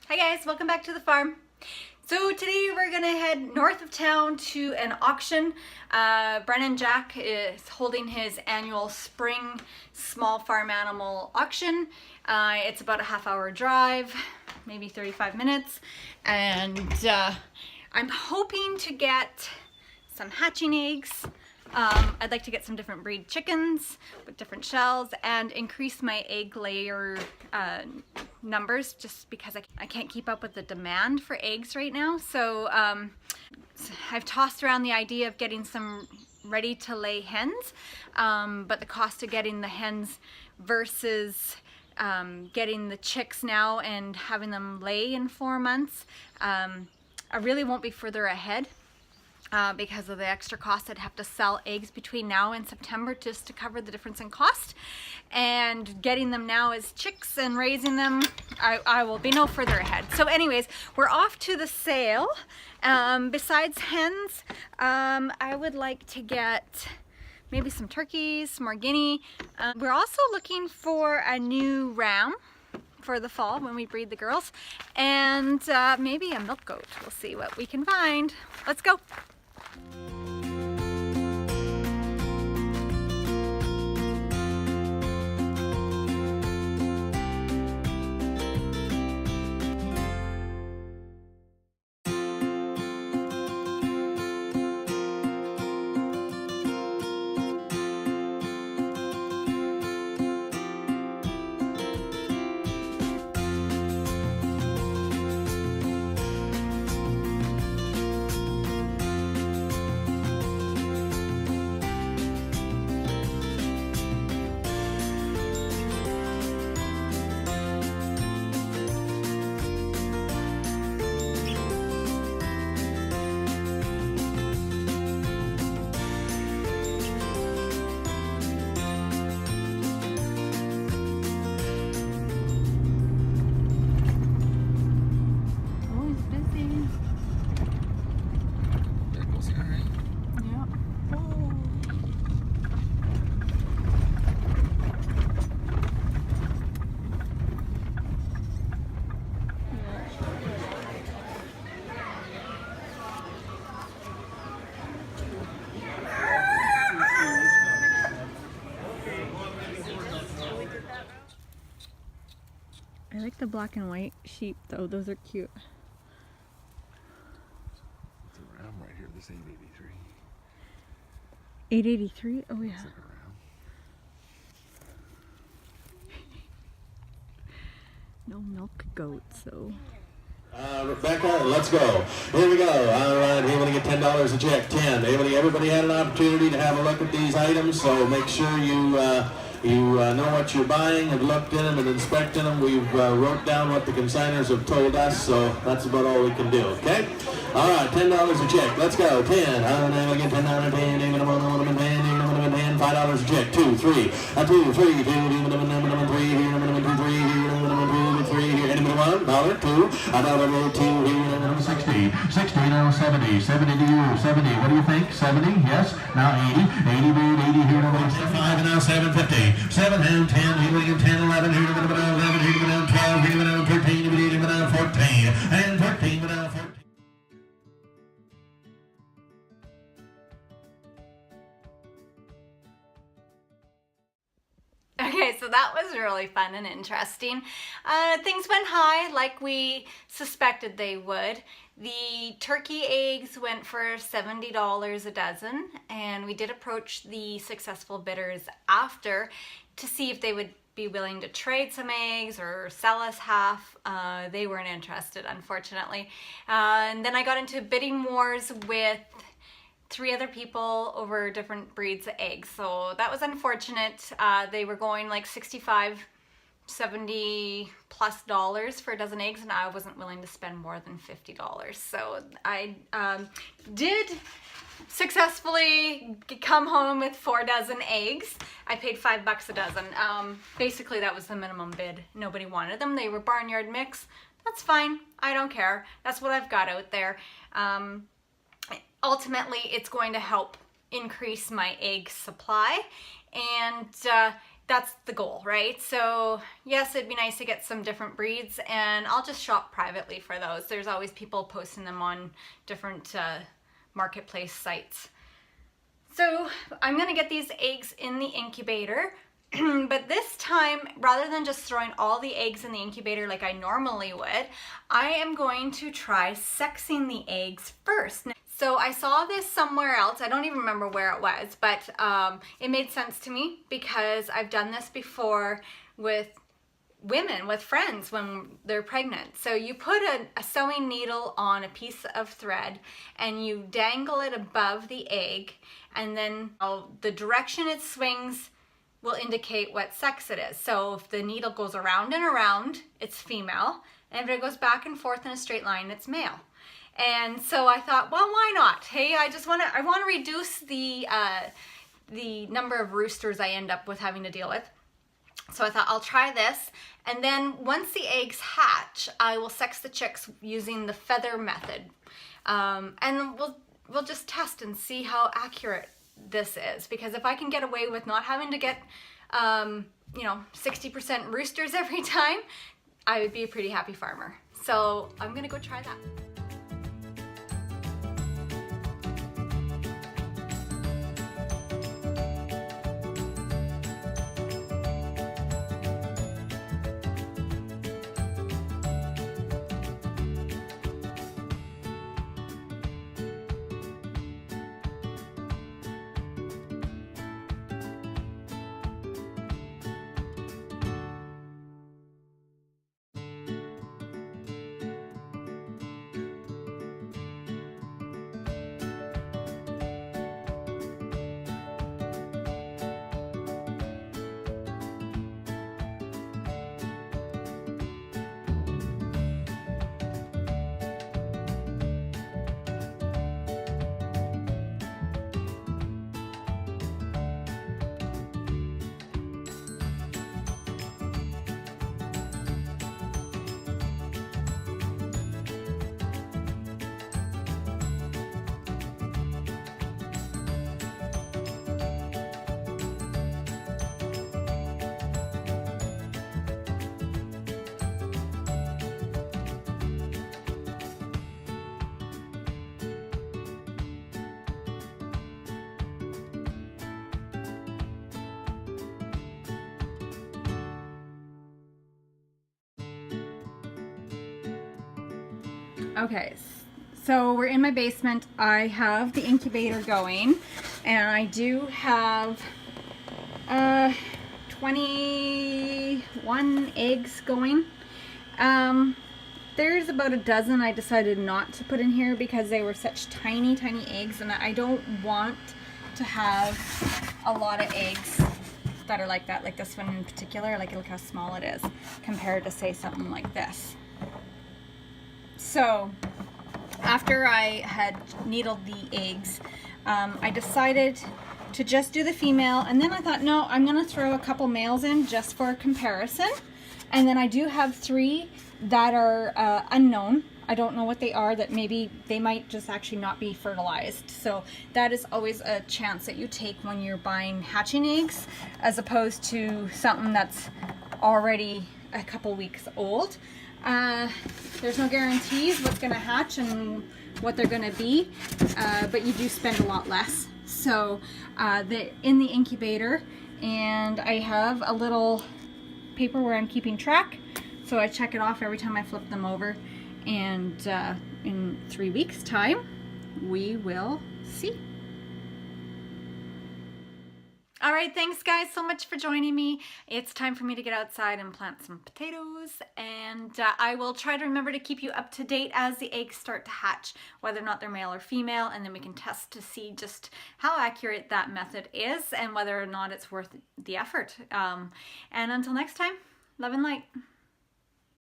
Hi guys, welcome back to the farm. So today we're gonna head north of town to an auction. Brennan Jack is holding his annual spring small farm animal auction. It's about a half-hour drive, maybe 35 minutes, and I'm hoping to get some hatching eggs. I'd like to get some different breed chickens with different shells and increase my egg layer numbers, just because I can't keep up with the demand for eggs right now. So I've tossed around the idea of getting some ready to lay hens, but the cost of getting the hens versus getting the chicks now and having them lay in 4 months, I really won't be further ahead. Because of the extra cost. I'd have to sell eggs between now and September just to cover the difference in cost, and getting them now as chicks and raising them, I will be no further ahead. So anyways, we're off to the sale. Besides hens, I would like to get maybe some turkeys, some more guinea. We're also looking for a new ram for the fall when we breed the girls, and maybe a milk goat. We'll see what we can find. Let's go. I like the black and white sheep though, those are cute. It's a ram right here, this 883. 883? Oh yeah. Looks like a ram. No milk goat, so. Rebecca, let's go. Here we go. All right, here we get $10 a check. 10. Everybody had an opportunity to have a look at these items, so make sure you know what you're buying, have looked in them and inspected them. We've wrote down what the consigners have told us, so that's about all we can do, okay? All right, $10 a check. Let's go. 10. Again, $10, 10, even $5 a check. 2, 3, 2, 3, 2, 3, $1, $2, $2, 60, 60, now 70, 70 to you, 70, what do you think, 70, yes, now 80, 80 bid, 80 here, now 5, and now 750, 7 and 10, here we go, 10, 11, here we go, 11, here we go, 12, here we go, 13, here we go, 14, and 13, now 14. Okay, so that was really fun and interesting. Things went high like we suspected they would. The turkey eggs went for $70 a dozen, and we did approach the successful bidders after to see if they would be willing to trade some eggs or sell us half. They weren't interested, unfortunately. And then I got into bidding wars with 3 other people over different breeds of eggs, so that was unfortunate. They were going like $65, $70 plus for a dozen eggs, and I wasn't willing to spend more than $50. So I did successfully come home with 4 dozen eggs. I paid $5 a dozen. Basically that was the minimum bid. Nobody wanted them. They were barnyard mix. That's fine. I don't care. That's what I've got out there. Ultimately, it's going to help increase my egg supply, and that's the goal, right? So yes, it'd be nice to get some different breeds, and I'll just shop privately for those. There's always people posting them on different marketplace sites. So I'm gonna get these eggs in the incubator, but this time, rather than just throwing all the eggs in the incubator like I normally would, I am going to try sexing the eggs first. So I saw this somewhere else, I don't even remember where it was, but it made sense to me because I've done this before with women, with friends when they're pregnant. So you put a sewing needle on a piece of thread and you dangle it above the egg, and then the direction it swings will indicate what sex it is. So if the needle goes around and around, it's female, and if it goes back and forth in a straight line, it's male. And so I thought, well, why not? Hey, I want to reduce the number of roosters I end up with having to deal with. So I thought I'll try this, and then once the eggs hatch, I will sex the chicks using the feather method, and we'll just test and see how accurate this is. Because if I can get away with not having to get 60% roosters every time, I would be a pretty happy farmer. So I'm gonna go try that. Okay, so we're in my basement. I have the incubator going, and I do have 21 eggs going. There's about a dozen I decided not to put in here because they were such tiny eggs, and I don't want to have a lot of eggs that are like that, like this one in particular. Like, look how small it is compared to, say, something like this. So after I had needled the eggs, I decided to just do the female, and then I thought, no, I'm gonna throw a couple males in just for comparison. And then I do have 3 that are unknown. I don't know what they are, that maybe they might just actually not be fertilized. So that is always a chance that you take when you're buying hatching eggs, as opposed to something that's already a couple weeks old. There's no guarantees what's going to hatch and what they're going to be, but you do spend a lot less. So they're in the incubator, and I have a little paper where I'm keeping track, so I check it off every time I flip them over, and in 3 weeks time we will see. All right, thanks guys so much for joining me. It's time for me to get outside and plant some potatoes, and I will try to remember to keep you up to date as the eggs start to hatch, whether or not they're male or female, and then we can test to see just how accurate that method is and whether or not it's worth the effort. And until next time, love and light.